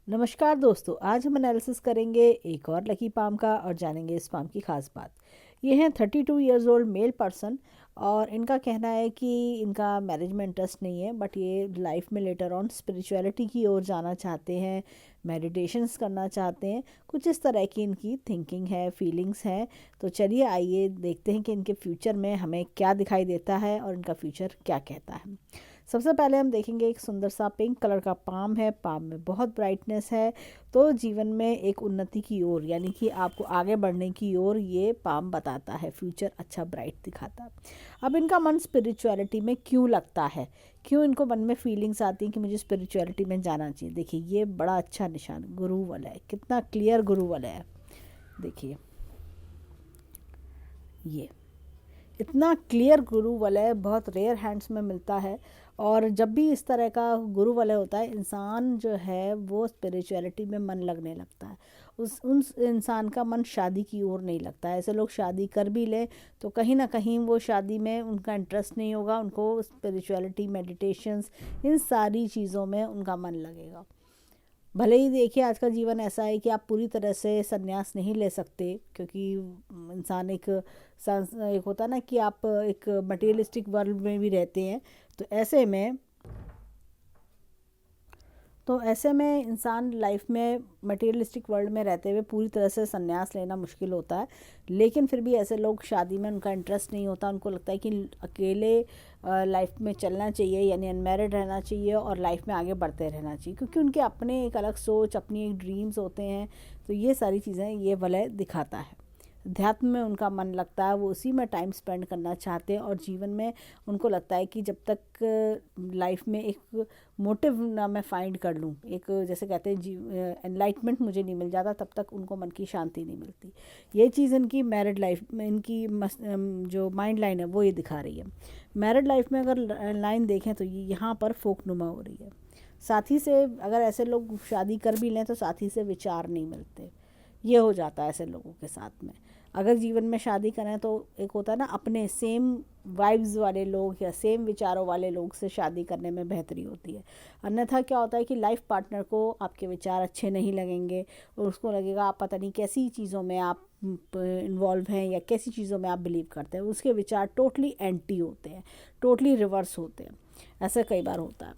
नमस्कार दोस्तों, आज हम एनालिसिस करेंगे एक और लकी पाम का और जानेंगे इस पाम की खास बात। ये हैं 32 ईयर्स ओल्ड मेल पर्सन और इनका कहना है कि इनका मैरिज में इंटरेस्ट नहीं है, बट ये लाइफ में लेटर ऑन स्पिरिचुअलिटी की ओर जाना चाहते हैं, मेडिटेशंस करना चाहते हैं। कुछ इस तरह की इनकी थिंकिंग है, फीलिंग्स हैं। तो चलिए आइए देखते हैं कि इनके फ्यूचर में हमें क्या दिखाई देता है और इनका फ्यूचर क्या कहता है। सबसे पहले हम देखेंगे एक सुंदर सा पिंक कलर का पाम है। पाम में बहुत ब्राइटनेस है, तो जीवन में एक उन्नति की ओर, यानी कि आपको आगे बढ़ने की ओर ये पाम बताता है। फ्यूचर अच्छा ब्राइट दिखाता है। अब इनका मन स्पिरिचुअलिटी में क्यों लगता है, क्यों इनको मन में फीलिंग्स आती हैं कि मुझे स्पिरिचुअलिटी में जाना चाहिए। देखिए ये बड़ा अच्छा निशान गुरु वाला है, कितना क्लियर गुरु वाला है। देखिए ये इतना क्लियर गुरु वलय बहुत रेयर हैंड्स में मिलता है। और जब भी इस तरह का गुरु वलय होता है, इंसान जो है वो स्पिरिचुअलिटी में मन लगने लगता है। उस इंसान का मन शादी की ओर नहीं लगता है। ऐसे लोग शादी कर भी लें तो कहीं ना कहीं वो शादी में उनका इंटरेस्ट नहीं होगा, उनको स्पिरिचुअलिटी, मेडिटेशंस, इन सारी चीज़ों में उनका मन लगेगा। भले ही देखिए आज का जीवन ऐसा है कि आप पूरी तरह से संन्यास नहीं ले सकते, क्योंकि इंसान एक होता ना कि आप एक मटेरियलिस्टिक वर्ल्ड में भी रहते हैं। तो ऐसे में इंसान लाइफ में मटेरियलिस्टिक वर्ल्ड में रहते हुए पूरी तरह से संन्यास लेना मुश्किल होता है। लेकिन फिर भी ऐसे लोग शादी में उनका इंटरेस्ट नहीं होता, उनको लगता है कि अकेले लाइफ में चलना चाहिए, यानी अनमैरिड रहना चाहिए और लाइफ में आगे बढ़ते रहना चाहिए, क्योंकि उनके अपने एक अलग सोच, अपनी एक ड्रीम्स होते हैं। तो ये सारी चीज़ें ये वलय दिखाता है। अध्यात्म में उनका मन लगता है, वो उसी में टाइम स्पेंड करना चाहते हैं। और जीवन में उनको लगता है कि जब तक लाइफ में एक मोटिव ना मैं फाइंड कर लूँ, एक जैसे कहते हैं एनलाइटमेंट मुझे नहीं मिल जाता, तब तक उनको मन की शांति नहीं मिलती। ये चीज़ इनकी मैरिड लाइफ में, इनकी जो माइंड लाइन है वो ये दिखा रही है। मैरिड लाइफ में अगर लाइन देखें तो ये यहाँ पर फोकनुमा हो रही है। साथी से अगर ऐसे लोग शादी कर भी लें तो साथी से विचार नहीं मिलते, ये हो जाता है ऐसे लोगों के साथ में। अगर जीवन में शादी करें तो एक होता है ना, अपने सेम वाइब्स वाले लोग या सेम विचारों वाले लोग से शादी करने में बेहतरी होती है। अन्यथा क्या होता है कि लाइफ पार्टनर को आपके विचार अच्छे नहीं लगेंगे और उसको लगेगा आप पता नहीं कैसी चीज़ों में आप इन्वॉल्व हैं या कैसी चीज़ों में आप बिलीव करते हैं। उसके विचार टोटली एंटी होते हैं, टोटली रिवर्स होते हैं। ऐसा कई बार होता है।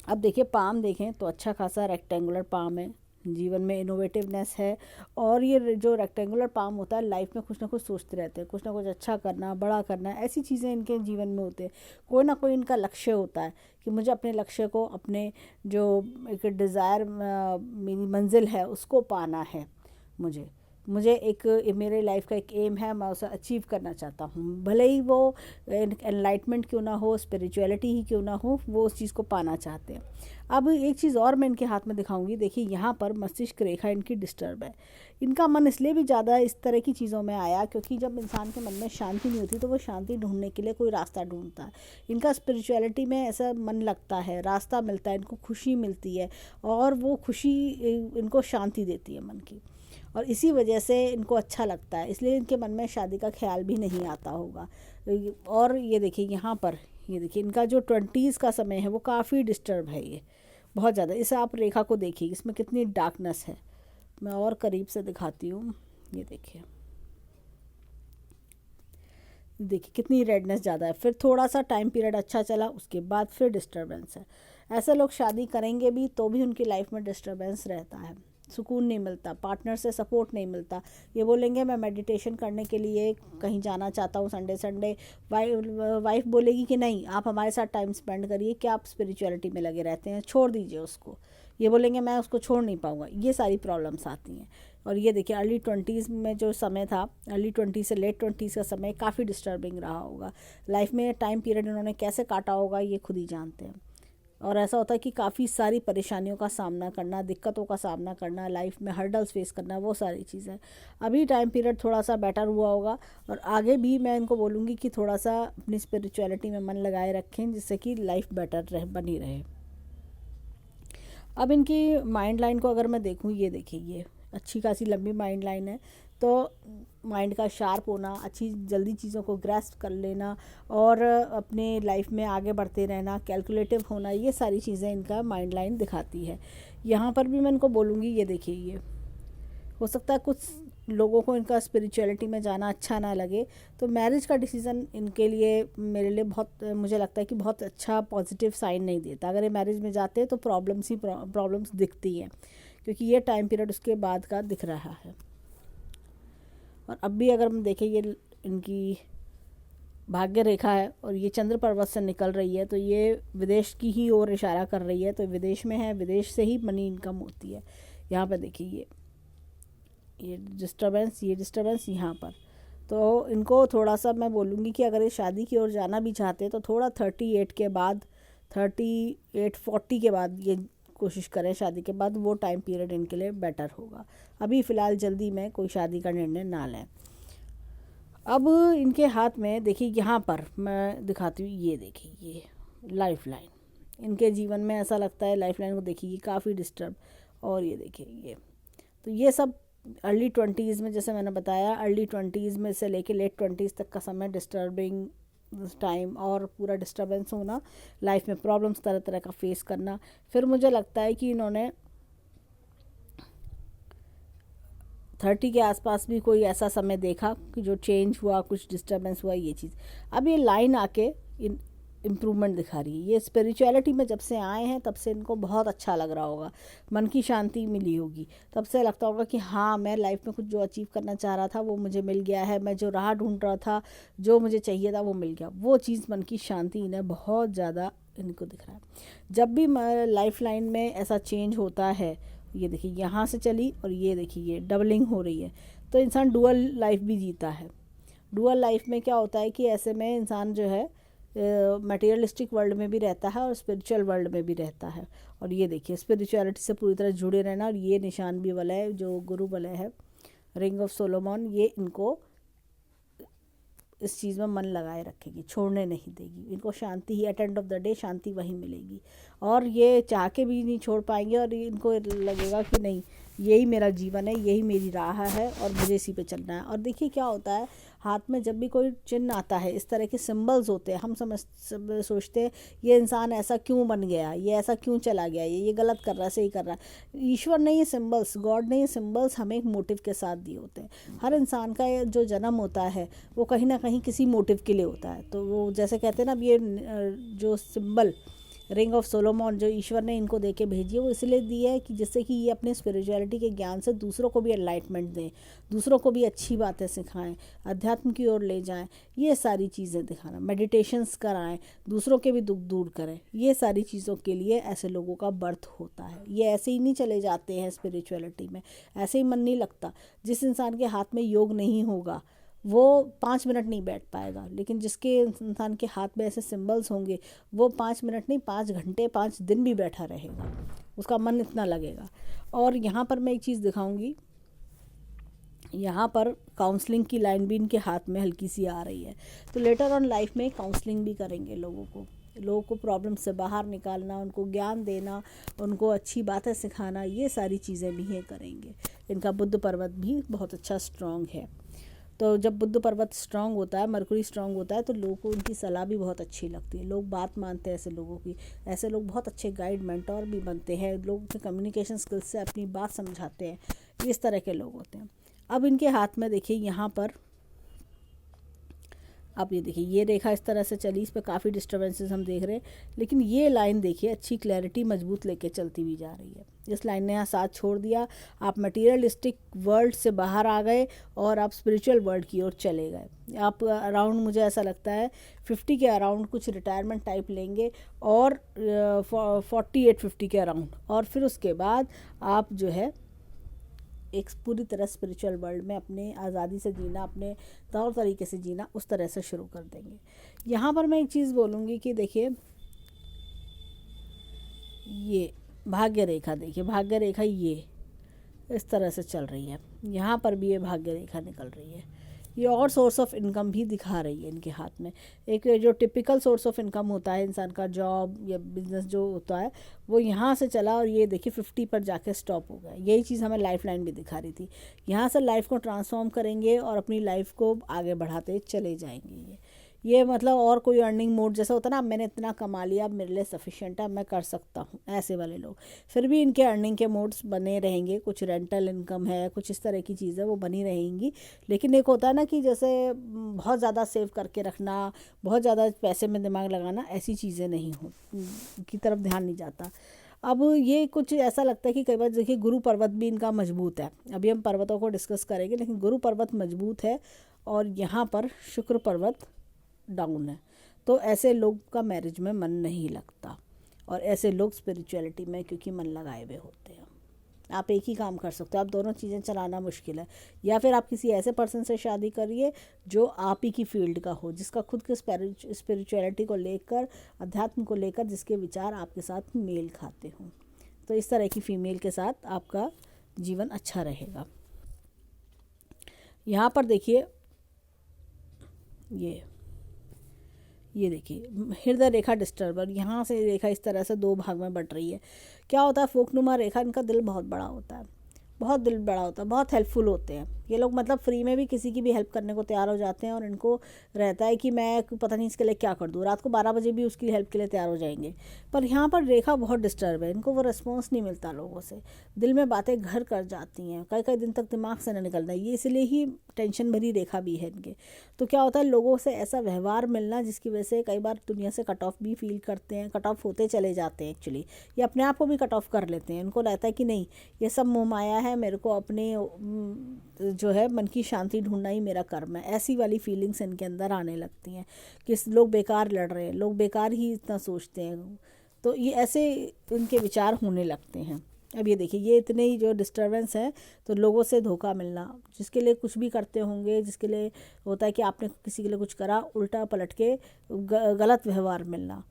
अब देखिए पाम देखें तो अच्छा खासा रेक्टेंगुलर पाम है, जीवन में इनोवेटिवनेस है। और ये जो रेक्टेंगुलर पाम होता है, लाइफ में कुछ ना कुछ सोचते रहते हैं, कुछ ना कुछ अच्छा करना, बड़ा करना, ऐसी चीज़ें इनके जीवन में होते हैं। कोई ना कोई इनका लक्ष्य होता है कि मुझे अपने लक्ष्य को, अपने जो एक डिज़ायर, मेरी मंजिल है उसको पाना है। मुझे मुझे एक मेरे लाइफ का एक एम है, मैं उसे अचीव करना चाहता हूँ। भले ही वो एनलाइटमेंट क्यों ना हो, स्पिरिचुअलिटी ही क्यों ना हो, वो उस चीज़ को पाना चाहते हैं। अब एक चीज़ और मैं इनके हाथ में दिखाऊंगी। देखिए यहाँ पर मस्तिष्क रेखा इनकी डिस्टर्ब है। इनका मन इसलिए भी ज़्यादा इस तरह की चीज़ों में आया क्योंकि जब इंसान के मन में शांति नहीं होती तो वो शांति ढूंढने के लिए कोई रास्ता ढूंढता है। इनका स्पिरिचुअलिटी में ऐसा मन लगता है, रास्ता मिलता है, इनको खुशी मिलती है और वो खुशी इनको शांति देती है मन की। और इसी वजह से इनको अच्छा लगता है, इसलिए इनके मन में शादी का ख्याल भी नहीं आता होगा। और ये देखिए यहाँ पर, ये देखिए इनका जो 20s का समय है वो काफ़ी डिस्टर्ब है, ये बहुत ज़्यादा। इस आप रेखा को देखिए, इसमें कितनी डार्कनेस है। मैं और करीब से दिखाती हूँ। ये देखिए, देखिए कितनी रेडनेस ज़्यादा है। फिर थोड़ा सा टाइम पीरियड अच्छा चला, उसके बाद फिर डिस्टर्बेंस है। ऐसे लोग शादी करेंगे भी तो भी उनकी लाइफ में डिस्टर्बेंस रहता है, सुकून नहीं मिलता, पार्टनर से सपोर्ट नहीं मिलता। ये बोलेंगे मैं मेडिटेशन करने के लिए कहीं जाना चाहता हूँ संडे संडे, वाइफ बोलेगी कि नहीं आप हमारे साथ टाइम स्पेंड करिए, क्या आप स्पिरिचुअलिटी में लगे रहते हैं, छोड़ दीजिए उसको। ये बोलेंगे मैं उसको छोड़ नहीं पाऊँगा। ये सारी प्रॉब्लम्स आती हैं। और ये देखिए अर्ली 20s में जो समय था, अर्ली 20 से लेट 20s का समय काफ़ी डिस्टर्बिंग रहा होगा। लाइफ में टाइम पीरियड इन्होंने कैसे काटा होगा ये खुद ही जानते हैं। और ऐसा होता है कि काफ़ी सारी परेशानियों का सामना करना, दिक्कतों का सामना करना, लाइफ में हर्डल्स फेस करना, वो सारी चीज़ें। अभी टाइम पीरियड थोड़ा सा बेटर हुआ होगा और आगे भी मैं इनको बोलूँगी कि थोड़ा सा अपनी स्पिरिचुअलिटी में मन लगाए रखें, जिससे कि लाइफ बेटर रहे, बनी रहे। अब इनकी माइंड लाइन को अगर मैं देखूँ, ये देखिए ये अच्छी खासी लंबी माइंड लाइन है। तो माइंड का शार्प होना, अच्छी जल्दी चीज़ों को ग्रैस्प कर लेना और अपने लाइफ में आगे बढ़ते रहना, कैलकुलेटिव होना, ये सारी चीज़ें इनका माइंड लाइन दिखाती है। यहाँ पर भी मैं इनको बोलूँगी, ये देखिए, ये हो सकता है कुछ लोगों को इनका स्पिरिचुअलिटी में जाना अच्छा ना लगे, तो मैरिज का डिसीज़न इनके लिए, मेरे लिए बहुत, मुझे लगता है कि बहुत अच्छा पॉजिटिव साइन नहीं देता। अगर ये मैरिज में जाते हैं तो प्रॉब्लम्स दिखती हैं, क्योंकि ये टाइम पीरियड उसके बाद का दिख रहा है। और अब भी अगर हम देखें, ये इनकी भाग्य रेखा है और ये चंद्र पर्वत से निकल रही है, तो ये विदेश की ही ओर इशारा कर रही है, तो विदेश में है, विदेश से ही मनी इनकम होती है। यहाँ पर देखिए ये डिस्टर्बेंस यहाँ पर, तो इनको थोड़ा सा मैं बोलूँगी कि अगर ये शादी की ओर जाना भी चाहते हैं तो थोड़ा 38 के बाद, 38-40 के बाद ये कोशिश करें शादी के बाद, वो टाइम पीरियड इनके लिए बेटर होगा। अभी फ़िलहाल जल्दी में कोई शादी का निर्णय ना लें। अब इनके हाथ में देखिए, यहाँ पर मैं दिखाती हूँ, ये देखिए ये लाइफ लाइन, इनके जीवन में ऐसा लगता है लाइफ लाइन को देखिए काफ़ी डिस्टर्ब। और ये देखिए ये, तो ये सब अर्ली 20s में, जैसे मैंने बताया, अर्ली 20s में से लेके लेट 20s तक का समय डिस्टर्बिंग टाइम, और पूरा डिस्टर्बेंस होना, लाइफ में प्रॉब्लम्स तरह तरह का फेस करना। फिर मुझे लगता है कि इन्होंने 30 के आसपास भी कोई ऐसा समय देखा कि जो चेंज हुआ, कुछ डिस्टर्बेंस हुआ, ये चीज़। अब ये लाइन आके इम्प्रूवमेंट दिखा रही है। ये स्पिरिचुअलिटी में जब से आए हैं तब से इनको बहुत अच्छा लग रहा होगा, मन की शांति मिली होगी, तब से लगता होगा कि हाँ, मैं लाइफ में कुछ जो अचीव करना चाह रहा था वो मुझे मिल गया है, मैं जो राह ढूंढ रहा था, जो मुझे चाहिए था वो मिल गया। वो चीज़, मन की शांति, इन्हें बहुत ज़्यादा इनको दिख रहा है। जब भी लाइफ लाइन में ऐसा चेंज होता है, ये देखिए यहाँ से चली और ये देखिए ये डबलिंग हो रही है, तो इंसान डुअल लाइफ भी जीता है। डुअल लाइफ में क्या होता है कि ऐसे में इंसान जो है मटेरियलिस्टिक वर्ल्ड में भी रहता है और स्पिरिचुअल वर्ल्ड में भी रहता है। और ये देखिए स्पिरिचुअलिटी से पूरी तरह जुड़े रहना, और ये निशान भी वाला है जो गुरु वलय है, रिंग ऑफ सोलोमन, ये इनको इस चीज़ में मन लगाए रखेगी, छोड़ने नहीं देगी इनको। शांति ही, at end of the day शांति वहीं मिलेगी, और ये चाह के भी नहीं छोड़ पाएंगे, और इनको लगेगा कि नहीं, यही मेरा जीवन है, यही मेरी राह है और मुझे इसी पे चलना है। और देखिए क्या होता है, हाथ में जब भी कोई चिन्ह आता है, इस तरह के सिंबल्स होते हैं, हम सोचते हैं ये इंसान ऐसा क्यों बन गया, ये ऐसा क्यों चला गया, ये गलत कर रहा है, सही कर रहा है। ईश्वर ने ये सिंबल्स, गॉड ने ये सिंबल्स हमें एक मोटिव के साथ दिए होते हैं। हर इंसान का जो जन्म होता है वो कहीं ना कहीं किसी मोटिव के लिए होता है। तो वो जैसे कहते हैं ना, अब ये जो सिंबल रिंग ऑफ सोलोमन जो ईश्वर ने इनको दे के भेजी है, वो इसलिए दी है कि जिससे कि ये अपने स्पिरिचुअलिटी के ज्ञान से दूसरों को भी एनलाइटमेंट दें, दूसरों को भी अच्छी बातें सिखाएं, अध्यात्म की ओर ले जाएं, ये सारी चीज़ें दिखाना, मेडिटेशंस कराएं, दूसरों के भी दुख दूर करें। ये सारी चीज़ों के लिए ऐसे लोगों का बर्थ होता है। ये ऐसे ही नहीं चले जाते हैं स्पिरिचुअलिटी में, ऐसे ही मन नहीं लगता। जिस इंसान के हाथ में योग नहीं होगा वो 5 मिनट नहीं बैठ पाएगा, लेकिन जिसके इंसान के हाथ में ऐसे सिंबल्स होंगे वो 5 मिनट नहीं, 5 घंटे, 5 दिन भी बैठा रहेगा, उसका मन इतना लगेगा। और यहाँ पर मैं एक चीज़ दिखाऊंगी, यहाँ पर काउंसलिंग की लाइन भी इनके हाथ में हल्की सी आ रही है। तो लेटर ऑन लाइफ में काउंसलिंग भी करेंगे, लोगों को प्रॉब्लम से बाहर निकालना, उनको ज्ञान देना, उनको अच्छी बातें सिखाना, ये सारी चीज़ें भी ये करेंगे। इनका बुद्ध पर्वत भी बहुत अच्छा स्ट्रॉन्ग है। तो जब बुद्ध पर्वत स्ट्रांग होता है, मरकुरी स्ट्रांग होता है, तो लोगों को उनकी सलाह भी बहुत अच्छी लगती है, लोग बात मानते हैं ऐसे लोगों की। ऐसे लोग बहुत अच्छे गाइड, मेंटोर भी बनते हैं, लोगों के कम्युनिकेशन स्किल्स से अपनी बात समझाते हैं, इस तरह के लोग होते हैं। अब इनके हाथ में देखिए यहाँ पर, अब ये देखिए ये रेखा इस तरह से चली, इस पर काफ़ी डिस्टर्बेंसेस हम देख रहे हैं, लेकिन ये लाइन देखिए अच्छी क्लैरिटी मजबूत लेके चलती भी जा रही है। इस लाइन ने यहाँ साथ छोड़ दिया, आप मटेरियलिस्टिक वर्ल्ड से बाहर आ गए और आप स्पिरिचुअल वर्ल्ड की ओर चले गए। आप अराउंड, मुझे ऐसा लगता है 50 के अराउंड कुछ रिटायरमेंट टाइप लेंगे, और 48-50 के अराउंड, और फिर उसके बाद आप जो है एक पूरी तरह स्पिरिचुअल वर्ल्ड में अपने आज़ादी से जीना, अपने तौर तरीके से जीना, उस तरह से शुरू कर देंगे। यहाँ पर मैं एक चीज़ बोलूँगी कि देखिए ये भाग्य रेखा, देखिए भाग्य रेखा ये इस तरह से चल रही है, यहाँ पर भी ये भाग्य रेखा निकल रही है। ये और सोर्स ऑफ इनकम भी दिखा रही है इनके हाथ में। एक जो टिपिकल सोर्स ऑफ इनकम होता है इंसान का, जॉब या बिजनेस जो होता है, वो यहाँ से चला और ये देखिए 50 पर जाके स्टॉप हो गया। यही चीज़ हमें लाइफ लाइन भी दिखा रही थी। यहाँ से लाइफ को ट्रांसफॉर्म करेंगे और अपनी लाइफ को आगे बढ़ाते चले जाएंगे। ये मतलब और कोई अर्निंग मोड जैसा होता है ना, अब मैंने इतना कमा लिया, अब मेरे लिए सफिशिएंट है, मैं कर सकता हूँ, ऐसे वाले लोग। फिर भी इनके अर्निंग के मोड्स बने रहेंगे, कुछ रेंटल इनकम है, कुछ इस तरह की चीज़ें वो बनी रहेंगी। लेकिन एक होता है ना कि जैसे बहुत ज़्यादा सेव करके रखना, बहुत ज़्यादा पैसे में दिमाग लगाना, ऐसी चीज़ें नहीं हो की तरफ ध्यान नहीं जाता। अब ये कुछ ऐसा लगता है कि कई बार देखिए गुरु पर्वत भी इनका मजबूत है। अभी हम पर्वतों को डिस्कस करेंगे, लेकिन गुरु पर्वत मजबूत है और यहाँ पर शुक्र पर्वत डाउन है। तो ऐसे लोग का मैरिज में मन नहीं लगता और ऐसे लोग स्पिरिचुअलिटी में क्योंकि मन लगाए हुए होते हैं। आप एक ही काम कर सकते हो, आप दोनों चीज़ें चलाना मुश्किल है। या फिर आप किसी ऐसे पर्सन से शादी करिए जो आप ही की फील्ड का हो, जिसका खुद के स्पिरिचुअलिटी को लेकर, अध्यात्म को लेकर जिसके विचार आपके साथ मेल खाते हों। तो इस तरह की फीमेल के साथ आपका जीवन अच्छा रहेगा। यहाँ पर देखिए ये देखिए हृदय रेखा डिस्टर्बर, यहाँ से रेखा इस तरह से 2 भाग में बट रही है। क्या होता है, फोकनुमा रेखा, इनका दिल बहुत बड़ा होता है, बहुत दिल बड़ा होता है, बहुत हेल्पफुल होते हैं ये लोग। मतलब फ्री में भी किसी की भी हेल्प करने को तैयार हो जाते हैं और इनको रहता है कि मैं पता नहीं इसके लिए क्या कर दूँ, रात को 12 बजे भी उसकी हेल्प के लिए तैयार हो जाएंगे। पर यहाँ पर रेखा बहुत डिस्टर्ब है, इनको वो रिस्पॉन्स नहीं मिलता लोगों से, दिल में बातें घर कर जाती हैं, कई कई दिन तक दिमाग से न निकलना। ये इसलिए ही टेंशन भरी रेखा भी है इनके। तो क्या होता है, लोगों से ऐसा व्यवहार मिलना जिसकी वजह से कई बार दुनिया से कट ऑफ भी फील करते हैं, कट ऑफ होते चले जाते हैं एक्चुअली, ये अपने आप को भी कट ऑफ कर लेते हैं। इनको रहता है कि नहीं, ये सब मोह माया है, मेरे को अपने जो है मन की शांति ढूंढना ही मेरा कर्म है। ऐसी वाली फीलिंग्स इनके अंदर आने लगती हैं कि लोग बेकार लड़ रहे हैं, लोग बेकार ही इतना सोचते हैं। तो ये ऐसे इनके विचार होने लगते हैं। अब ये देखिए, ये इतने ही जो डिस्टर्बेंस है, तो लोगों से धोखा मिलना, जिसके लिए कुछ भी करते होंगे, जिसके लिए होता है कि आपने किसी के लिए कुछ करा, उल्टा पलट के गलत व्यवहार मिलना,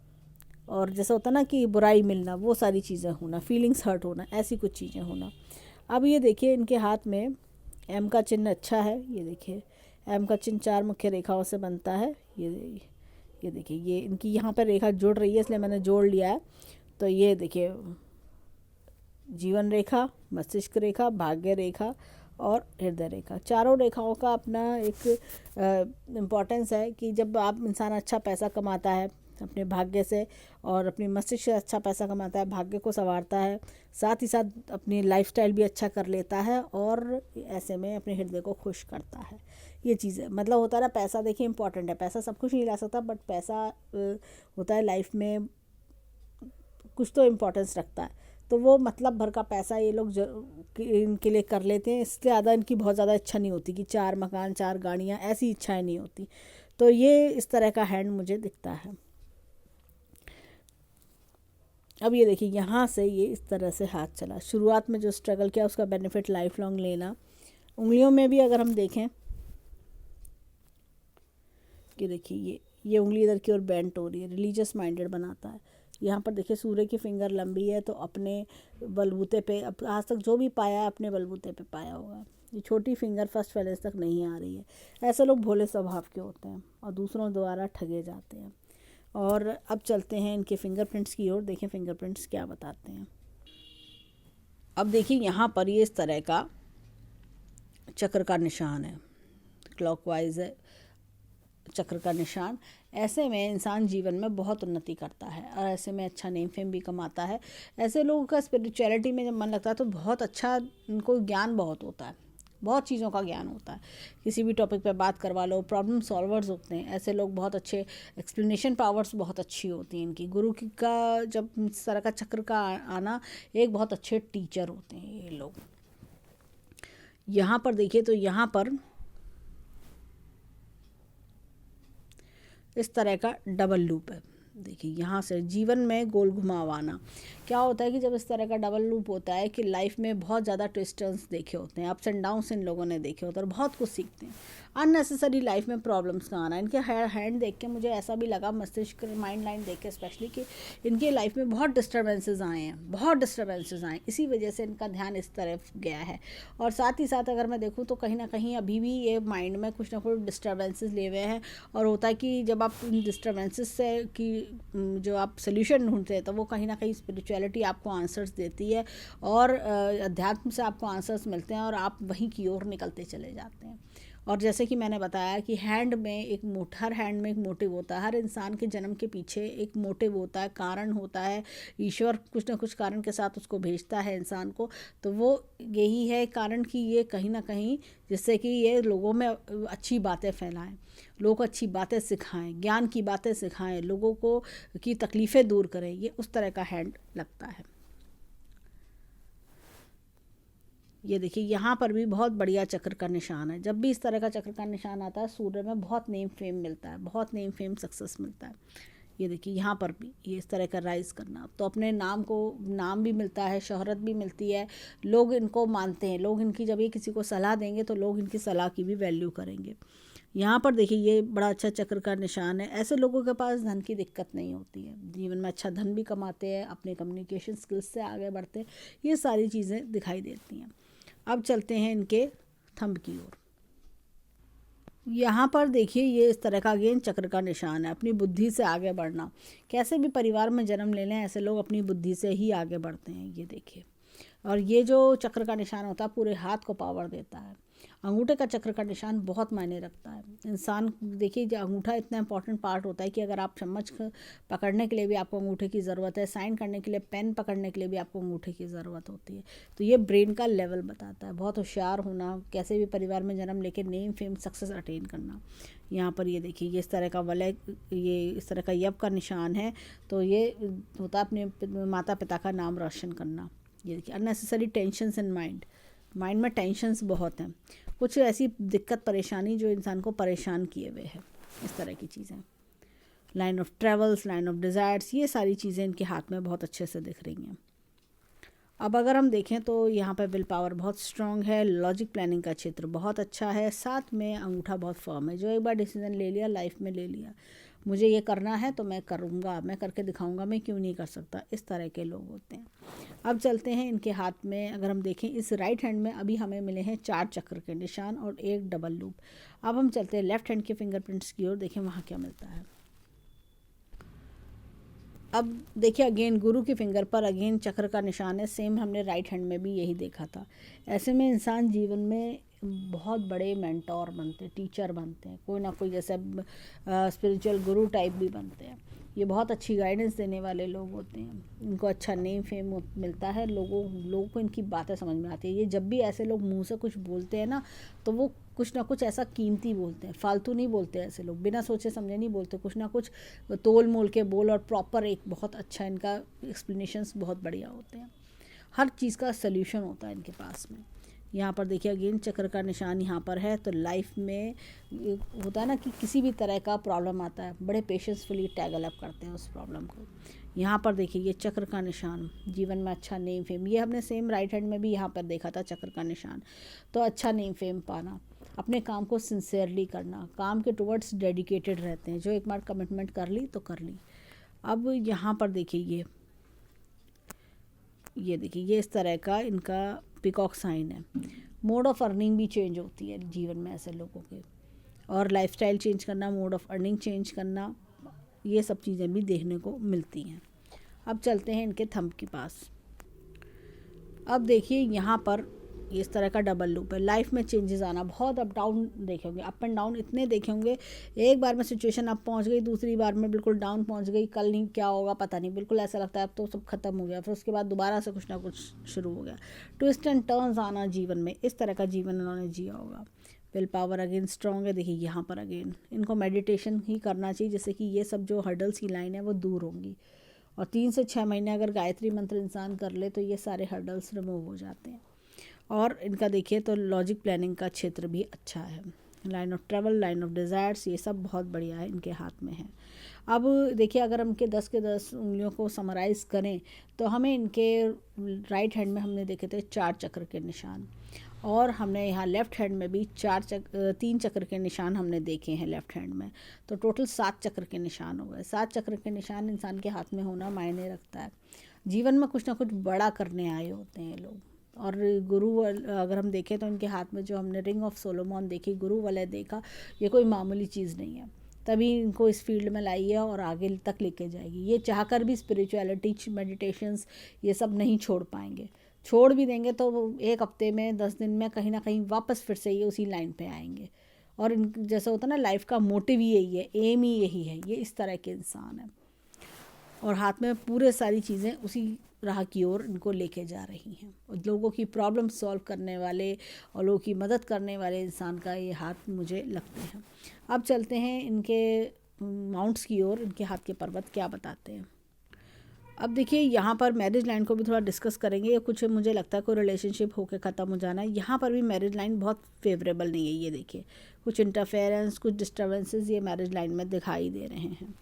और जैसा होता ना कि बुराई मिलना, वो सारी चीज़ें होना, फीलिंग्स हर्ट होना, ऐसी कुछ चीज़ें होना। अब ये देखिए इनके हाथ में एम का चिन्ह अच्छा है। ये देखिए एम का चिन्ह 4 मुख्य रेखाओं से बनता है। ये देखिए ये इनकी यहाँ पर रेखा जुड़ रही है, इसलिए मैंने जोड़ लिया है। तो ये देखिए जीवन रेखा, मस्तिष्क रेखा, भाग्य रेखा और हृदय रेखा, चारों रेखाओं का अपना एक इम्पॉर्टेंस है कि जब आप इंसान अच्छा पैसा कमाता है अपने भाग्य से और अपनी मस्तिष्क से अच्छा पैसा कमाता है, भाग्य को संवारता है, साथ ही साथ अपनी लाइफस्टाइल भी अच्छा कर लेता है और ऐसे में अपने हृदय को खुश करता है। ये चीज़ें मतलब होता है ना, पैसा देखिए इंपॉर्टेंट है, पैसा सब कुछ नहीं ला सकता, बट पैसा होता है लाइफ में कुछ तो इम्पोर्टेंस रखता है। तो वो मतलब भर का पैसा ये लोग इनके लिए कर लेते हैं। इससे ज़्यादा इनकी बहुत ज़्यादा इच्छा नहीं होती कि 4 मकान 4 गाड़ियाँ, ऐसी इच्छाएं नहीं होती। तो ये इस तरह का हैंड मुझे दिखता है। अब ये देखिए यहाँ से ये इस तरह से हाथ चला, शुरुआत में जो स्ट्रगल किया उसका बेनिफिट लाइफ लॉन्ग लेना। उंगलियों में भी अगर हम देखें कि देखिए ये उंगली इधर की ओर बेंट हो रही है, रिलीजियस माइंडेड बनाता है। यहाँ पर देखिए सूर्य की फिंगर लंबी है, तो अपने बलबूते पे आज तक जो भी पाया है अपने बलबूते पे पाया होगा। ये छोटी फिंगर फर्स्ट फैलेंस तक नहीं आ रही है। ऐसे लोग भोले स्वभाव के होते हैं और दूसरों द्वारा ठगे जाते हैं। और अब चलते हैं इनके फिंगरप्रिंट्स की ओर, देखें फिंगरप्रिंट्स क्या बताते हैं। अब देखिए यहाँ पर ये इस तरह का चक्र का निशान है, क्लॉकवाइज है चक्र का निशान। ऐसे में इंसान जीवन में बहुत उन्नति करता है और ऐसे में अच्छा नेम फेम भी कमाता है। ऐसे लोगों का स्पिरिचुअलिटी में जब मन लगता है तो बहुत अच्छा, उनको ज्ञान बहुत होता है, बहुत चीज़ों का ज्ञान होता है। किसी भी टॉपिक पे बात करवा लो, प्रॉब्लम सॉल्वर्स होते हैं ऐसे लोग, बहुत अच्छे एक्सप्लेनेशन पावर्स बहुत अच्छी होती हैं इनकी। गुरु की का जब इस तरह का चक्र का आना, एक बहुत अच्छे टीचर होते हैं ये लोग। यहाँ पर देखिए तो यहाँ पर इस तरह का डबल लूप है। देखिए यहाँ से जीवन में गोल घुमाव आना, क्या होता है कि जब इस तरह का डबल लूप होता है कि लाइफ में बहुत ज़्यादा ट्विस्ट टर्न्स देखे होते हैं, अप्स एंड डाउन्स इन लोगों ने देखे होते हैं और बहुत कुछ सीखते हैं। अननेसेसरी लाइफ में प्रॉब्लम्स का आना, इनके हैंड देख के मुझे ऐसा भी लगा, मस्तिष्क माइंड लाइन देख के स्पेशली, कि इनके लाइफ में बहुत डिस्टर्बेंसेस आए हैं, बहुत डिस्टर्बेंसेस आए, इसी वजह से इनका ध्यान इस तरफ गया है। और साथ ही साथ अगर मैं देखूँ तो कहीं ना कहीं अभी भी ये माइंड में कुछ ना कुछ डिस्टर्बेंसेस ले हुए हैं। और होता है कि जब आप इन डिस्टर्बेंसेस से की जो आप सोल्यूशन ढूंढते हैं तो वो कहीं ना कहीं स्पिरिचुअलिटी आपको आंसर्स देती है और अध्यात्म से आपको आंसर्स मिलते हैं और आप वहीं की ओर निकलते चले जाते हैं। और जैसे कि मैंने बताया कि हैंड में एक हर हैंड में एक मोटिव होता है, हर इंसान के जन्म के पीछे एक मोटिव होता है, कारण होता है, ईश्वर कुछ ना कुछ कारण के साथ उसको भेजता है इंसान को। तो वो यही है कारण कि ये कहीं ना कहीं जिससे कि ये लोगों में अच्छी बातें फैलाएं, लोगों को अच्छी बातें सिखाएं, ज्ञान की बातें सिखाएं, लोगों को की तकलीफ़ें दूर करें, ये उस तरह का हैंड लगता है। ये देखिए यहाँ पर भी बहुत बढ़िया चक्र का निशान है। जब भी इस तरह का चक्र का निशान आता है सूर्य में बहुत नेम फेम मिलता है, बहुत नेम फेम सक्सेस मिलता है। ये देखिए यहाँ पर भी ये इस तरह का राइज करना, तो अपने नाम को नाम भी मिलता है, शोहरत भी मिलती है, लोग इनको मानते हैं, लोग इनकी जब ये किसी को सलाह देंगे तो लोग इनकी सलाह की भी वैल्यू करेंगे। यहाँ पर देखिए ये बड़ा अच्छा चक्र का निशान है। ऐसे लोगों के पास धन की दिक्कत नहीं होती है, जीवन में अच्छा धन भी कमाते हैं, अपने कम्युनिकेशन स्किल्स से आगे बढ़ते हैं, ये सारी चीज़ें दिखाई देती हैं। अब चलते हैं इनके थंब की ओर। यहाँ पर देखिए ये इस तरह का अगेन चक्र का निशान है, अपनी बुद्धि से आगे बढ़ना। कैसे भी परिवार में जन्म ले लें ऐसे लोग अपनी बुद्धि से ही आगे बढ़ते हैं, ये देखिए। और ये जो चक्र का निशान होता है पूरे हाथ को पावर देता है। अंगूठे का चक्र का निशान बहुत मायने रखता है। इंसान देखिए जो अंगूठा इतना इंपॉर्टेंट पार्ट होता है कि अगर आप चम्मच पकड़ने के लिए भी आपको अंगूठे की ज़रूरत है, साइन करने के लिए, पेन पकड़ने के लिए भी आपको अंगूठे की ज़रूरत होती है। तो ये ब्रेन का लेवल बताता है, बहुत होशियार होना, कैसे भी परिवार में जन्म लेके नेम फेम सक्सेस अटेन करना। यहाँ पर ये देखिए ये इस तरह का वलय, ये इस तरह का यब का निशान है, तो ये होता है अपने माता पिता का नाम रोशन करना। ये देखिए unnecessary tensions in mind, mind में टेंशन्स बहुत हैं, कुछ ऐसी दिक्कत परेशानी जो इंसान को परेशान किए हुए है, इस तरह की चीज़ें। Line of travels, line of desires, ये सारी चीज़ें इनके हाथ में बहुत अच्छे से दिख रही हैं। अब अगर हम देखें तो यहाँ पर विल पावर बहुत स्ट्रॉन्ग है, लॉजिक प्लानिंग का क्षेत्र बहुत अच्छा है, साथ में अंगूठा बहुत फर्म है। जो एक बार डिसीजन ले लिया, लाइफ में ले लिया, मुझे ये करना है तो मैं करूँगा, मैं करके दिखाऊंगा, मैं क्यों नहीं कर सकता, इस तरह के लोग होते हैं। अब चलते हैं इनके हाथ में, अगर हम देखें इस राइट हैंड में अभी हमें मिले हैं 4 चक्र के निशान और एक डबल लूप। अब हम चलते हैं लेफ्ट हैंड के फिंगरप्रिंट्स की ओर, देखें वहाँ क्या मिलता है। अब देखिए अगेन गुरु के फिंगर पर अगेन चक्र का निशान है, सेम हमने राइट हैंड में भी यही देखा था। ऐसे में इंसान जीवन में बहुत बड़े मेंटोर बनते हैं, टीचर बनते हैं, कोई ना कोई जैसे स्पिरिचुअल गुरु टाइप भी बनते हैं। ये बहुत अच्छी गाइडेंस देने वाले लोग होते हैं, इनको अच्छा नेम फेम मिलता है, लोगों को इनकी बातें समझ में आती है। ये जब भी ऐसे लोग मुंह से कुछ बोलते हैं ना तो वो कुछ ना कुछ ऐसा कीमती बोलते हैं, फालतू नहीं बोलते। ऐसे लोग बिना सोचे समझे नहीं बोलते, कुछ ना कुछ तोल मोल के बोल और प्रॉपर एक बहुत अच्छा इनका एक्सप्लेनेशंस बहुत बढ़िया होते हैं, हर चीज़ का सल्यूशन होता है इनके पास में। यहाँ पर देखिए अगेन चक्र का निशान यहाँ पर है, तो लाइफ में होता है ना कि किसी भी तरह का प्रॉब्लम आता है, बड़े पेशेंसफुली टैगल अप करते हैं उस प्रॉब्लम को। यहाँ पर देखिए ये चक्र का निशान, जीवन में अच्छा नेम फेम, ये हमने सेम राइट हैंड में भी यहाँ पर देखा था चक्र का निशान। तो अच्छा नेम फेम पाना, अपने काम को सिंसियरली करना, काम के टुवर्ड्स डेडिकेटेड रहते हैं, जो एक बार कमिटमेंट कर ली तो कर ली। अब यहाँ पर देखिए ये देखिए ये इस तरह का इनका पिकॉक साइन है। मोड ऑफ अर्निंग भी चेंज होती है जीवन में ऐसे लोगों के, और लाइफस्टाइल चेंज करना, मोड ऑफ अर्निंग चेंज करना, ये सब चीज़ें भी देखने को मिलती हैं। अब चलते हैं इनके थंब के पास। अब देखिए यहाँ पर इस तरह का डबल लूप है, लाइफ में चेंजेस आना, बहुत अप डाउन देखे होंगे, अप एंड डाउन इतने देखे होंगे। एक बार में सिचुएशन अप पहुंच गई, दूसरी बार में बिल्कुल डाउन पहुंच गई, कल नहीं क्या होगा पता नहीं, बिल्कुल ऐसा लगता है अब तो सब खत्म हो गया, फिर उसके बाद दोबारा से कुछ ना कुछ शुरू हो गया, ट्विस्ट एंड टर्न्स आना जीवन में, इस तरह का जीवन उन्होंने जिया होगा। विल पावर अगेन स्ट्रॉन्ग है, देखिए यहाँ पर अगेन इनको मेडिटेशन ही करना चाहिए, जैसे कि ये सब जो हर्डल्स की लाइन है वो दूर होंगी, और 3 से 6 महीने अगर गायत्री मंत्र इंसान कर ले तो ये सारे हर्डल्स रिमूव हो जाते हैं। और इनका देखिए तो लॉजिक प्लानिंग का क्षेत्र भी अच्छा है, line of travel, line of desires, ये सब बहुत बढ़िया है इनके हाथ में है। अब देखिए अगर हम इनके 10 के 10 उंगलियों को समराइज़ करें तो हमें इनके राइट हैंड में हमने देखे थे 4 चक्र के निशान, और हमने यहाँ लेफ़्ट हैंड में भी 3 चक्र के निशान हमने देखे हैं लेफ़्ट हैंड में, तो टोटल 7 चक्र के निशान हो गए। 7 चक्र के निशान इंसान के हाथ में होना मायने रखता है। जीवन में कुछ ना कुछ बड़ा करने आए होते हैं लोग। और गुरु अगर हम देखें तो इनके हाथ में जो हमने रिंग ऑफ सोलोमन देखी, गुरु वलय देखा, ये कोई मामूली चीज़ नहीं है, तभी इनको इस फील्ड में लाई है और आगे तक लेके जाएगी। ये चाहकर भी स्पिरिचुअलिटी, मेडिटेशंस ये सब नहीं छोड़ पाएंगे। छोड़ भी देंगे तो वो 1 हफ्ते में, 10 दिन में कहीं ना कहीं वापस फिर से ये उसी लाइन पे आएंगे। और इन जैसा होता है ना, लाइफ का मोटिव ही यही है, एम ही यही है। ये इस तरह के इंसान है और हाथ में पूरे सारी चीज़ें उसी राह की ओर इनको लेके जा रही हैं। और लोगों की प्रॉब्लम सॉल्व करने वाले और लोगों की मदद करने वाले इंसान का ये हाथ मुझे लगते हैं। अब चलते हैं इनके माउंट्स की ओर, इनके हाथ के पर्वत क्या बताते हैं। अब देखिए यहाँ पर मैरिज लाइन को भी थोड़ा डिस्कस करेंगे। कुछ मुझे लगता है कोई रिलेशनशिप होकर ख़त्म हो जाना है। यहाँ पर भी मैरिज लाइन बहुत फेवरेबल नहीं है। ये देखिए कुछ इंटरफेरेंस, कुछ डिस्टर्बेंसेस ये मैरिज लाइन में दिखाई दे रहे हैं।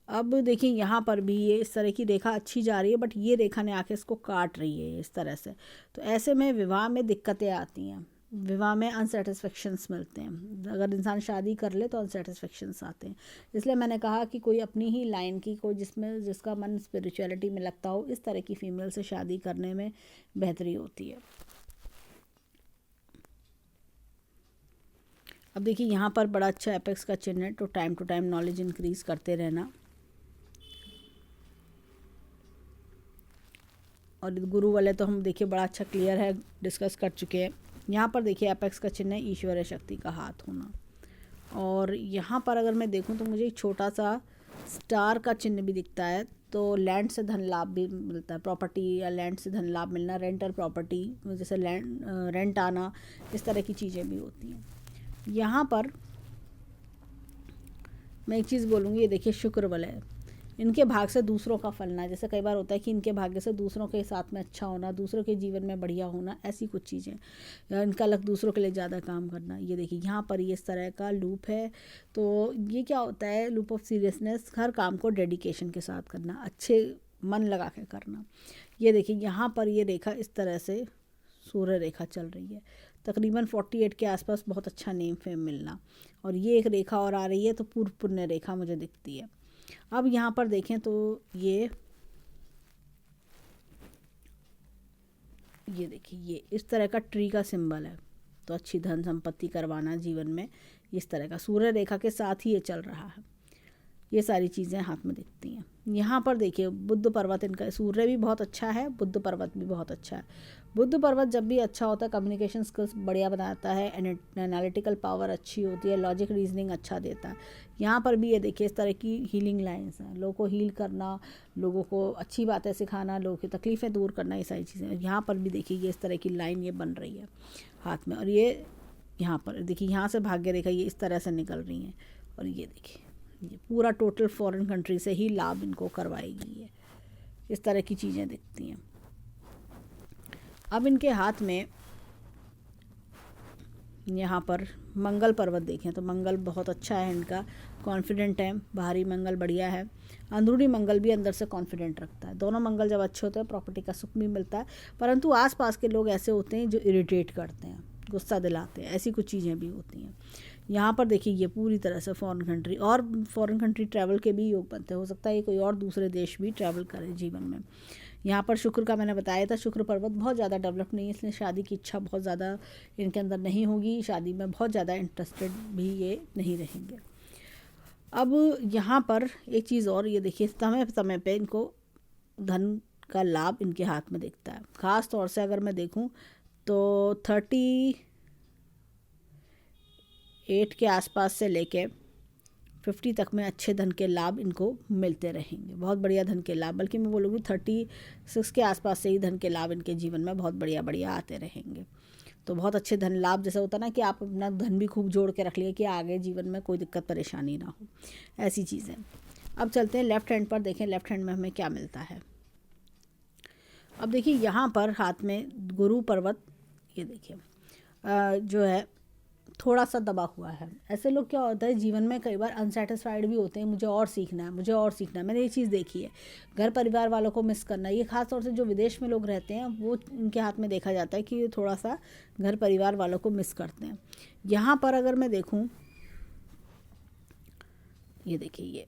अब देखिए यहाँ पर भी ये इस तरह की रेखा अच्छी जा रही है, बट ये रेखा ने आके इसको काट रही है इस तरह से। तो ऐसे में विवाह में दिक्कतें आती हैं, विवाह में अनसेटिस्फेक्शंस मिलते हैं। अगर इंसान शादी कर ले तो अनसेटिस्फेक्शंस आते हैं। इसलिए मैंने कहा कि कोई अपनी ही लाइन की, कोई जिसका मन स्पिरिचुअलिटी में लगता हो, इस तरह की फीमेल से शादी करने में बेहतरी होती है। अब देखिए यहाँ पर बड़ा अच्छा एपेक्स का चिन्ह है। तो time to time knowledge increase करते रहना। और गुरु वाले तो हम देखिए बड़ा अच्छा क्लियर है, डिस्कस कर चुके हैं। यहाँ पर देखिए एपेक्स का चिन्ह है, ईश्वरीय शक्ति का हाथ होना। और यहाँ पर अगर मैं देखूँ तो मुझे एक छोटा सा स्टार का चिन्ह भी दिखता है। तो लैंड से धन लाभ भी मिलता है, प्रॉपर्टी या लैंड से धन लाभ मिलना, रेंटल प्रॉपर्टी जैसे लैंड रेंट आना, इस तरह की चीज़ें भी होती हैं। यहाँ पर मैं एक चीज़ बोलूँगी, ये देखिए शुक्र वलय, इनके भाग से दूसरों का फलना। जैसे कई बार होता है कि इनके भाग्य से दूसरों के साथ में अच्छा होना, दूसरों के जीवन में बढ़िया होना, ऐसी कुछ चीज़ें, या इनका लग दूसरों के लिए ज़्यादा काम करना। ये देखिए यहाँ पर ये इस तरह का लूप है। तो ये क्या होता है, लूप ऑफ सीरियसनेस, हर काम को डेडिकेशन के साथ करना, अच्छे मन लगा के करना। ये देखिए यहाँ पर ये रेखा इस तरह से सूर्य रेखा चल रही है, तकरीबन 48 के आसपास बहुत अच्छा नेम फेम मिलना। और ये एक रेखा और आ रही है, तो पूर्व पुण्य रेखा मुझे दिखती है। अब यहाँ पर देखें तो ये देखिए ये इस तरह का ट्री का सिंबल है। तो अच्छी धन संपत्ति करवाना जीवन में, इस तरह का सूर्य रेखा के साथ ही ये चल रहा है। ये सारी चीज़ें हाथ में दिखती हैं। यहाँ पर देखिए बुद्ध पर्वत, इनका सूर्य भी बहुत अच्छा है, बुद्ध पर्वत भी बहुत अच्छा है। बुद्ध पर्वत जब भी अच्छा होता है, कम्युनिकेशन स्किल्स बढ़िया बनाता है, एनालिटिकल पावर अच्छी होती है, लॉजिक रीजनिंग अच्छा देता है। यहाँ पर भी ये देखिए इस तरह की हीलिंग लाइन्स हैं, लोगों को हील करना, लोगों को अच्छी बातें सिखाना, लोगों की तकलीफ़ें दूर करना, ये सारी चीज़ें। यहाँ पर भी देखिए ये इस तरह की लाइन ये बन रही है हाथ में। और ये यहाँ पर देखिए यहाँ से भाग्य रेखा ये इस तरह से निकल रही हैं। और ये देखिए ये पूरा टोटल फॉरेन कंट्री से ही लाभ इनको करवाएगी। ये इस तरह की चीज़ें दिखती हैं। अब इनके हाथ में यहाँ पर मंगल पर्वत देखें तो मंगल बहुत अच्छा है इनका, कॉन्फिडेंट है, बाहरी मंगल बढ़िया है, अंदरूनी मंगल भी अंदर से कॉन्फिडेंट रखता है। दोनों मंगल जब अच्छे होते हैं प्रॉपर्टी का सुख भी मिलता है। परंतु आसपास के लोग ऐसे होते हैं जो इरिटेट करते हैं, गुस्सा दिलाते हैं, ऐसी कुछ चीज़ें भी होती हैं। यहाँ पर देखिए ये पूरी तरह से फॉरेन कंट्री, और फॉरेन कंट्री ट्रैवल के भी योग बनते हैं। हो सकता है ये कोई और दूसरे देश भी ट्रैवल करे जीवन में। यहाँ पर शुक्र का मैंने बताया था, शुक्र पर्वत बहुत ज़्यादा डेवलप नहीं है, इसलिए शादी की इच्छा बहुत ज़्यादा इनके अंदर नहीं होगी, शादी में बहुत ज़्यादा इंटरेस्टेड भी ये नहीं रहेंगे। अब यहाँ पर एक चीज़ और, ये देखिए समय समय पे इनको धन का लाभ इनके हाथ में दिखता है। ख़ास तौर से अगर मैं देखूँ तो 38 के आसपास से लेके 50 तक में अच्छे धन के लाभ इनको मिलते रहेंगे, बहुत बढ़िया धन के लाभ। बल्कि मैं बोलूँगी 36 के आसपास से ही धन के लाभ इनके जीवन में बहुत बढ़िया बढ़िया आते रहेंगे। तो बहुत अच्छे धन लाभ, जैसा होता ना कि आप अपना धन भी खूब जोड़ के रख लिए कि आगे जीवन में कोई दिक्कत परेशानी ना हो, ऐसी चीज़ें। अब चलते हैं लेफ़्ट हैंड पर, देखें लेफ़्ट हैंड में हमें क्या मिलता है। अब देखिए यहाँ पर हाथ में गुरु पर्वत, ये देखिए जो है थोड़ा सा दबा हुआ है। ऐसे लोग क्या होता है जीवन में कई बार अनसेटिस्फाइड भी होते हैं, मुझे और सीखना है, मुझे और सीखना है। मैंने ये चीज़ देखी है, घर परिवार वालों को मिस करना, ये खास तौर से जो विदेश में लोग रहते हैं वो उनके हाथ में देखा जाता है कि ये थोड़ा सा घर परिवार वालों को मिस करते हैं। यहाँ पर अगर मैं देखूँ, ये देखिए ये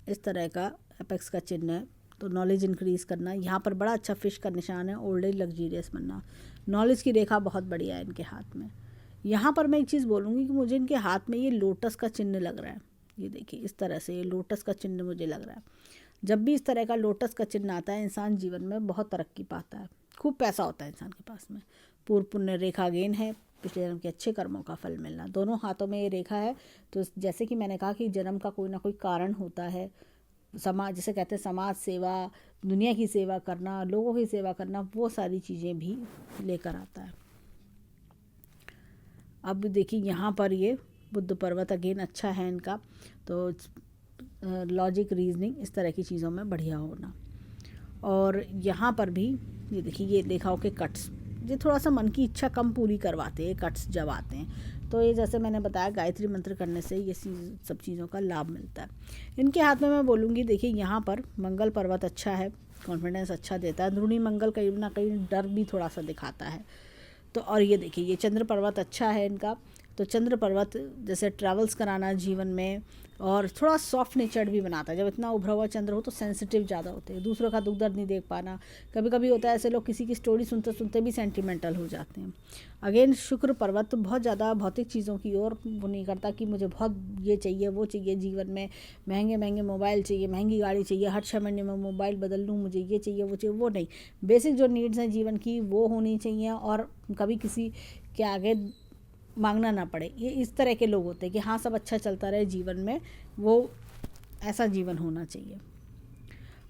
इस तरह का एपेक्स का चिन्ह है, तो नॉलेज इंक्रीज़ करना। यहाँ पर बड़ा अच्छा फिश का निशान है, ओल्ड एज लग्जीरियस बनना, नॉलेज की रेखा बहुत बढ़िया है इनके हाथ में। यहाँ पर मैं एक चीज़ बोलूँगी कि मुझे इनके हाथ में ये लोटस का चिन्ह लग रहा है। ये देखिए इस तरह से ये लोटस का चिन्ह मुझे लग रहा है। जब भी इस तरह का लोटस का चिन्ह आता है, इंसान जीवन में बहुत तरक्की पाता है, खूब पैसा होता है इंसान के पास में। पूर्व पुण्य रेखा गेन है, पिछले जन्म के अच्छे कर्मों का फल मिलना, दोनों हाथों में ये रेखा है। तो जैसे कि मैंने कहा कि जन्म का कोई ना कोई कारण होता है, समाज जिसे कहते हैं समाज सेवा, दुनिया की सेवा करना, लोगों की सेवा करना, वो सारी चीज़ें भी लेकर आता है। अब देखिए यहाँ पर ये बुद्ध पर्वत अगेन अच्छा है इनका, तो लॉजिक रीजनिंग इस तरह की चीज़ों में बढ़िया होना। और यहाँ पर भी ये देखिए ये रेखाओं के कट्स, ये थोड़ा सा मन की इच्छा कम पूरी करवाते हैं कट्स जब आते हैं। तो ये जैसे मैंने बताया गायत्री मंत्र करने से ये सब चीज़ों का लाभ मिलता है। इनके हाथ में मैं बोलूँगी, देखिए यहाँ पर मंगल पर्वत अच्छा है, कॉन्फिडेंस अच्छा देता है। अंदरूनी मंगल कहीं ना कहीं डर भी थोड़ा सा दिखाता है। तो और ये देखिए ये चंद्र पर्वत अच्छा है इनका, तो चंद्र पर्वत जैसे ट्रैवल्स कराना जीवन में, और थोड़ा सॉफ्ट नेचर्ड भी बनाता है। जब इतना उभरा हुआ चंद्र हो तो सेंसिटिव ज़्यादा होते हैं, दूसरों का दुख दर्द नहीं देख पाना। कभी कभी होता है ऐसे लोग किसी की स्टोरी सुनते सुनते भी सेंटिमेंटल हो जाते हैं। अगेन शुक्र पर्वत तो बहुत ज़्यादा भौतिक चीज़ों की ओर वो नहीं करता कि मुझे बहुत ये चाहिए वो चाहिए जीवन में, महंगे महंगे मोबाइल चाहिए, महंगी गाड़ी चाहिए, हर 6 महीने में मोबाइल बदल लूँ, मुझे ये चाहिए वो चाहिए, वो नहीं। बेसिक जो नीड्स हैं जीवन की वो होनी चाहिए, और कभी किसी के आगे मांगना ना पड़े। ये इस तरह के लोग होते हैं कि हाँ सब अच्छा चलता रहे जीवन में, वो ऐसा जीवन होना चाहिए।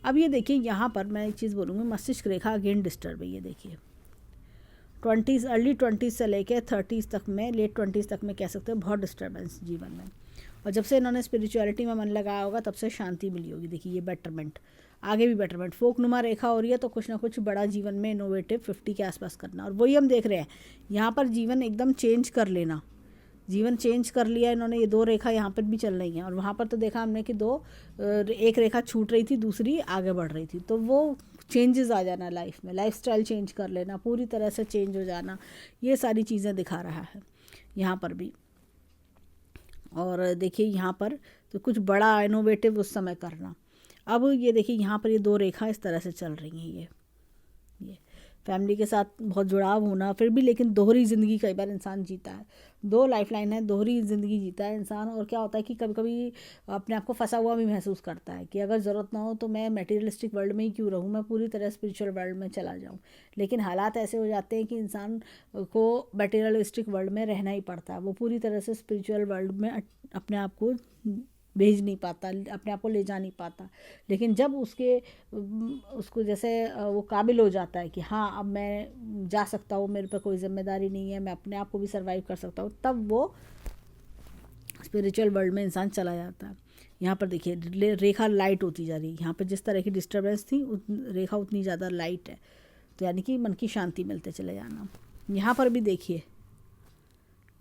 अब ये देखिए यहाँ पर मैं एक चीज़ बोलूँगी, मस्तिष्क रेखा अगेन डिस्टर्ब है। ये देखिए 20s अर्ली 20s से लेके 30s तक में, लेट 20s तक में कह सकते हैं बहुत डिस्टर्बेंस जीवन में। और जब से इन्होंने स्पिरिचुअलिटी में मन लगाया होगा तब से शांति मिली होगी। देखिए ये बेटरमेंट, आगे भी बेटरमेंट, फोकनुमा रेखा हो रही है, तो कुछ ना कुछ बड़ा जीवन में इनोवेटिव 50 के आसपास करना। और वही हम देख रहे हैं यहाँ पर, जीवन एकदम चेंज कर लेना, जीवन चेंज कर लिया इन्होंने। ये दो रेखा यहाँ पर भी चल रही हैं, और वहाँ पर तो देखा हमने कि एक रेखा छूट रही थी, दूसरी आगे बढ़ रही थी। तो वो चेंजेस आ जाना लाइफ में, लाइफस्टाइल चेंज कर लेना, पूरी तरह से चेंज हो जाना, ये सारी चीज़ें दिखा रहा है यहाँ पर भी। और देखिए यहाँ पर तो कुछ बड़ा इनोवेटिव उस समय करना। अब ये देखिए यहाँ पर ये दो रेखा इस तरह से चल रही हैं, ये फैमिली के साथ बहुत जुड़ाव होना, फिर भी लेकिन दोहरी ज़िंदगी कई बार इंसान जीता है, दो लाइफलाइन है, दोहरी ज़िंदगी जीता है इंसान। और क्या होता है कि कभी कभी अपने आप को फंसा हुआ भी महसूस करता है कि अगर ज़रूरत ना हो तो मैं मटेरियलिस्टिक वर्ल्ड में ही क्यों रहूँ, मैं पूरी तरह स्पिरिचुअल वर्ल्ड में चला जाऊँ। लेकिन हालात ऐसे हो जाते हैं कि इंसान को मटेरियलिस्टिक वर्ल्ड में रहना ही पड़ता है, वो पूरी तरह से स्पिरिचुअल वर्ल्ड में अपने आप को भेज नहीं पाता, अपने आप को ले जा नहीं पाता। लेकिन जब उसको जैसे वो काबिल हो जाता है कि हाँ अब मैं जा सकता हूँ, मेरे पर कोई जिम्मेदारी नहीं है, मैं अपने आप को भी सर्वाइव कर सकता हूँ, तब वो स्पिरिचुअल वर्ल्ड में इंसान चला जाता है। यहाँ पर देखिए रेखा लाइट होती जा रही है, यहाँ पर जिस तरह की डिस्टर्बेंस थी रेखा उतनी ज़्यादा लाइट है, तो यानी कि मन की शांति मिलते चले जाना। यहाँ पर भी देखिए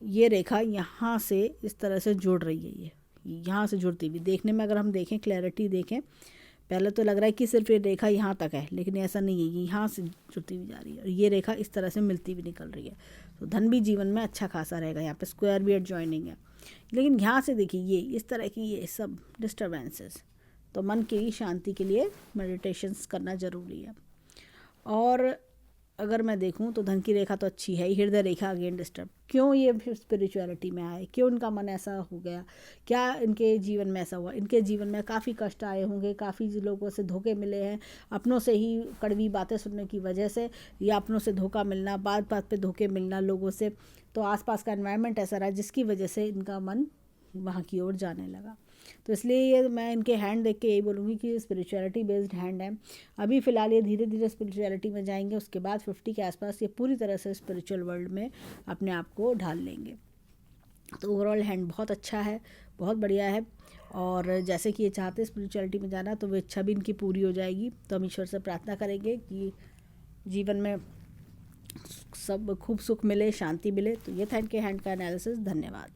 ये रेखा यहाँ से इस तरह से जुड़ रही है, ये यहाँ से जुड़ती हुई देखने में, अगर हम देखें क्लैरिटी देखें, पहले तो लग रहा है कि सिर्फ ये रेखा यहाँ तक है, लेकिन ऐसा नहीं है, ये यहाँ से जुड़ती हुई जा रही है और ये रेखा इस तरह से मिलती हुई निकल रही है। तो धन भी जीवन में अच्छा खासा रहेगा। यहाँ पे स्क्वायर भी एडजॉइनिंग है, लेकिन यहाँ से देखिए ये इस तरह की ये सब डिस्टर्बेंसेस, तो मन की शांति के लिए मेडिटेशंस करना ज़रूरी है। और अगर मैं देखूं तो धन की रेखा तो अच्छी है, हृदय रेखा अगेन डिस्टर्ब। क्यों ये स्पिरिचुअलिटी में आए, क्यों इनका मन ऐसा हो गया, क्या इनके जीवन में ऐसा हुआ? इनके जीवन में काफ़ी कष्ट आए होंगे, काफ़ी लोगों से धोखे मिले हैं, अपनों से ही कड़वी बातें सुनने की वजह से, या अपनों से धोखा मिलना, बात बात पे धोखे मिलना लोगों से, तो आसपास का एनवायरनमेंट ऐसा रहा जिसकी वजह से इनका मन वहाँ की ओर जाने लगा। तो इसलिए ये मैं इनके हैंड देख के यही बोलूँगी कि स्पिरिचुअलिटी बेस्ड हैंड है। अभी फ़िलहाल ये धीरे धीरे स्पिरिचुअलिटी में जाएंगे, उसके बाद 50 के आसपास ये पूरी तरह से स्पिरिचुअल वर्ल्ड में अपने आप को ढाल लेंगे। तो ओवरऑल हैंड बहुत अच्छा है, बहुत बढ़िया है। और जैसे कि ये चाहते स्पिरिचुअलिटी में जाना, तो वो इच्छा भी इनकी पूरी हो जाएगी। तो हम ईश्वर से प्रार्थना करेंगे कि जीवन में सब खूब सुख मिले, शांति मिले। तो ये था इनके हैंड का एनालिसिस। धन्यवाद।